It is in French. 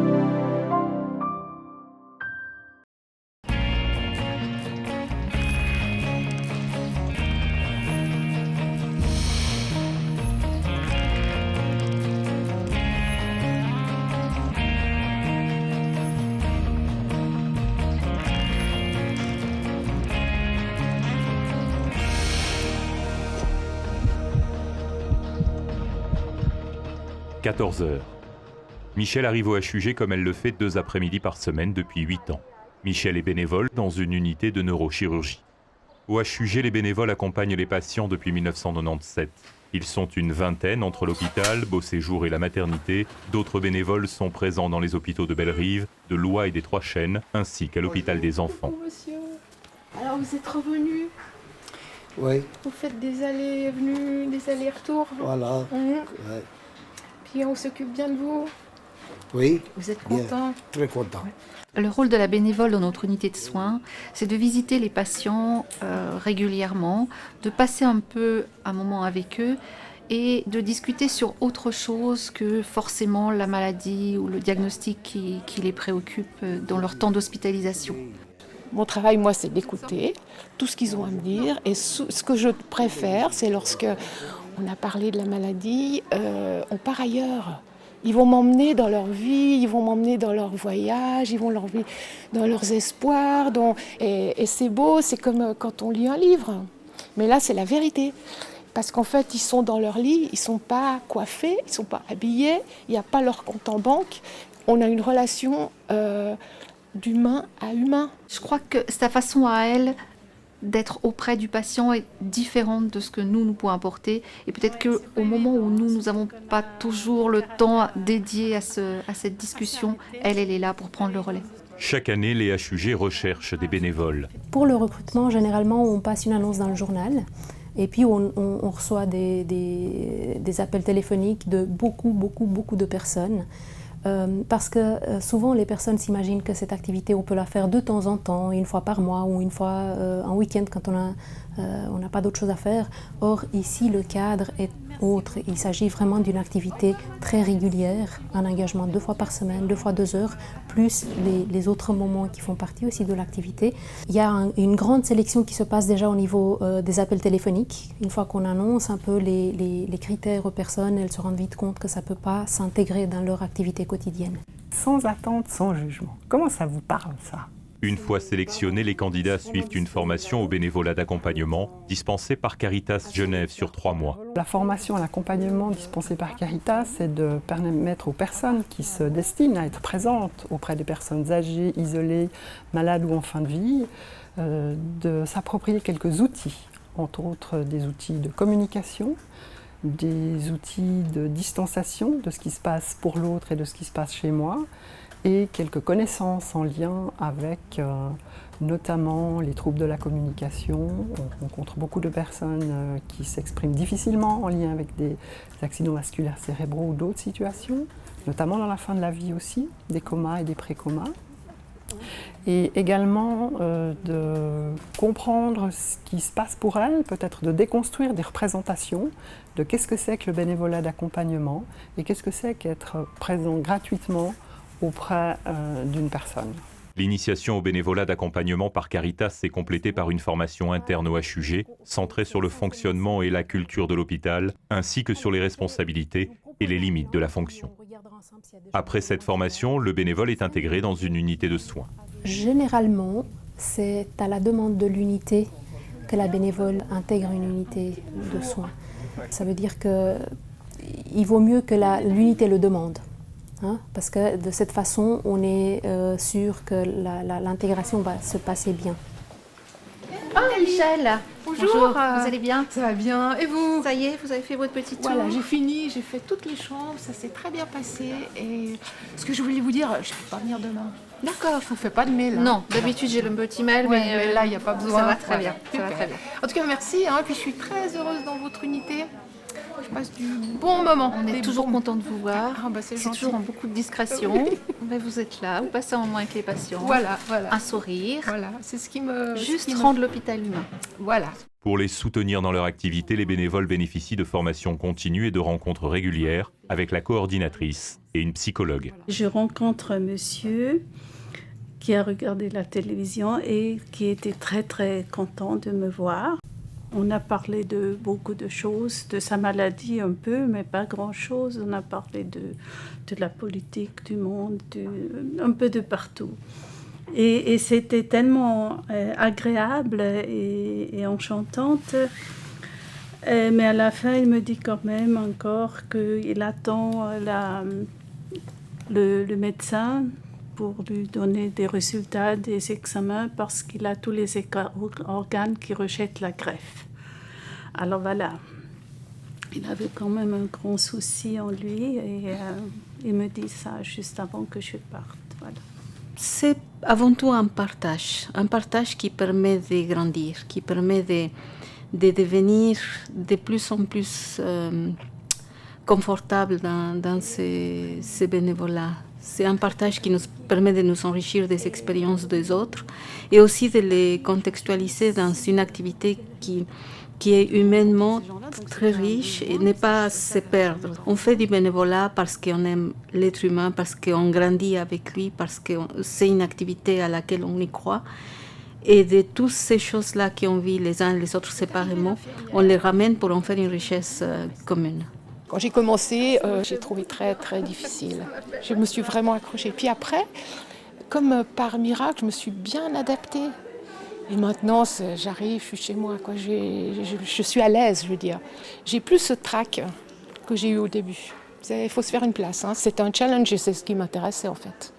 « 14h. Michel arrive au HUG comme elle le fait 2 après-midi par semaine depuis 8 ans. Michel est bénévole dans une unité de neurochirurgie. Au HUG, les bénévoles accompagnent les patients depuis 1997. Ils sont une vingtaine entre l'hôpital, Beau Séjour et la maternité. D'autres bénévoles sont présents dans les hôpitaux de Bellerive, de Loie et des Trois-Chênes, ainsi qu'à l'hôpital des enfants. Bonjour, monsieur. Alors vous êtes revenu? Oui. Vous faites des allées-venues, des allers-retours? Voilà. Ouais. Puis on s'occupe bien de vous? Oui. Vous êtes content? Très content. Le rôle de la bénévole dans notre unité de soins, c'est de visiter les patients régulièrement, de passer un peu un moment avec eux et de discuter sur autre chose que forcément la maladie ou le diagnostic qui les préoccupe dans leur temps d'hospitalisation. Mon travail, moi, c'est d'écouter tout ce qu'ils ont à me dire. Et ce que je préfère, c'est lorsque on a parlé de la maladie, on part ailleurs. Ils vont m'emmener dans leur vie, ils vont m'emmener dans leur voyage, ils vont m'emmener dans leurs espoirs. Et c'est beau, c'est comme quand on lit un livre. Mais là, c'est la vérité. Parce qu'en fait, ils sont dans leur lit, ils ne sont pas coiffés, ils ne sont pas habillés, il n'y a pas leur compte en banque. On a une relation d'humain à humain. Je crois que sa façon à elle d'être auprès du patient est différente de ce que nous pouvons apporter. Et peut-être qu'au moment où nous n'avons pas toujours le temps dédié à cette discussion, elle est là pour prendre le relais. Chaque année, les HUG recherchent des bénévoles. Pour le recrutement, généralement, on passe une annonce dans le journal. Et puis, on reçoit des appels téléphoniques de beaucoup de personnes. Parce que souvent les personnes s'imaginent que cette activité on peut la faire de temps en temps, une fois par mois ou une fois un week-end quand on n'a pas d'autre chose à faire. Or ici le cadre est autre, il s'agit vraiment d'une activité très régulière, un engagement 2 fois par semaine, 2 fois 2 heures, plus les autres moments qui font partie aussi de l'activité. Il y a une grande sélection qui se passe déjà au niveau des appels téléphoniques. Une fois qu'on annonce un peu les critères aux personnes, elles se rendent vite compte que ça ne peut pas s'intégrer dans leur activité quotidienne. Sans attente, sans jugement. Comment ça vous parle, ça ? Une fois sélectionnés, les candidats suivent une formation au bénévolat d'accompagnement dispensée par Caritas Genève sur 3 mois. La formation à l'accompagnement dispensée par Caritas, c'est de permettre aux personnes qui se destinent à être présentes auprès des personnes âgées, isolées, malades ou en fin de vie, de s'approprier quelques outils, entre autres des outils de communication, des outils de distanciation de ce qui se passe pour l'autre et de ce qui se passe chez moi, et quelques connaissances en lien avec notamment les troubles de la communication. On rencontre beaucoup de personnes qui s'expriment difficilement en lien avec des accidents vasculaires cérébraux ou d'autres situations, notamment dans la fin de la vie aussi, des comas et des pré-comas. Et également de comprendre ce qui se passe pour elles, peut-être de déconstruire des représentations de qu'est-ce que c'est que le bénévolat d'accompagnement et qu'est-ce que c'est qu'être présent gratuitement auprès d'une personne. L'initiation au bénévolat d'accompagnement par Caritas s'est complétée par une formation interne au HUG, centrée sur le fonctionnement et la culture de l'hôpital, ainsi que sur les responsabilités et les limites de la fonction. Après cette formation, le bénévole est intégré dans une unité de soins. Généralement, c'est à la demande de l'unité que la bénévole intègre une unité de soins. Ça veut dire qu'il vaut mieux que l'unité le demande. Parce que de cette façon, on est sûr que l'intégration va se passer bien. Ah, Michel! Bonjour. Vous allez bien? Ça va bien. Et vous? Ça y est, vous avez fait votre petit tour? Voilà, j'ai fini, j'ai fait toutes les chambres, ça s'est très bien passé. Et ce que je voulais vous dire, je ne peux pas venir demain. D'accord. Je vous fais pas de mail. Non, d'habitude j'ai le petit mail, Ouais, mais là, il n'y a pas besoin. ça va très bien. Super. Ça va très bien. En tout cas, merci. Puis je suis très heureuse dans votre unité. Je passe du bon moment. On est toujours content de vous voir. C'est C'est gentil. toujours en beaucoup de discrétion. Mais vous êtes là, vous passez un moment avec les patients. Voilà. Un sourire. Voilà, c'est ce qui me... Juste rendre l'hôpital humain. Voilà. Pour les soutenir dans leur activité, les bénévoles bénéficient de formations continues et de rencontres régulières avec la coordinatrice et une psychologue. Je rencontre un monsieur qui a regardé la télévision et qui était très très content de me voir. On a parlé de beaucoup de choses, de sa maladie un peu, mais pas grand-chose. On a parlé de la politique, du monde, un peu de partout. Et c'était tellement agréable et enchantante. Mais à la fin, il me dit quand même encore qu'il attend le médecin pour lui donner des résultats des examens parce qu'il a tous les organes qui rejettent la greffe. Alors voilà, il avait quand même un grand souci en lui et il me dit ça juste avant que je parte. Voilà. C'est avant tout un partage qui permet de grandir, qui permet de devenir de plus en plus confortable dans ces bénévolats. C'est un partage qui nous permet de nous enrichir des expériences des autres et aussi de les contextualiser dans une activité qui est humainement très riche et ne pas se perdre. On fait du bénévolat parce qu'on aime l'être humain, parce qu'on grandit avec lui, parce que c'est une activité à laquelle on y croit. Et de toutes ces choses-là qu'on vit les uns et les autres séparément, on les ramène pour en faire une richesse commune. Quand j'ai commencé, j'ai trouvé très très difficile. Je me suis vraiment accrochée. Puis après, comme par miracle, je me suis bien adaptée. Et maintenant, j'arrive, je suis chez moi, quoi. Je suis à l'aise, je veux dire. J'ai plus ce trac que j'ai eu au début. Il faut se faire une place, hein. C'est un challenge et c'est ce qui m'intéressait en fait.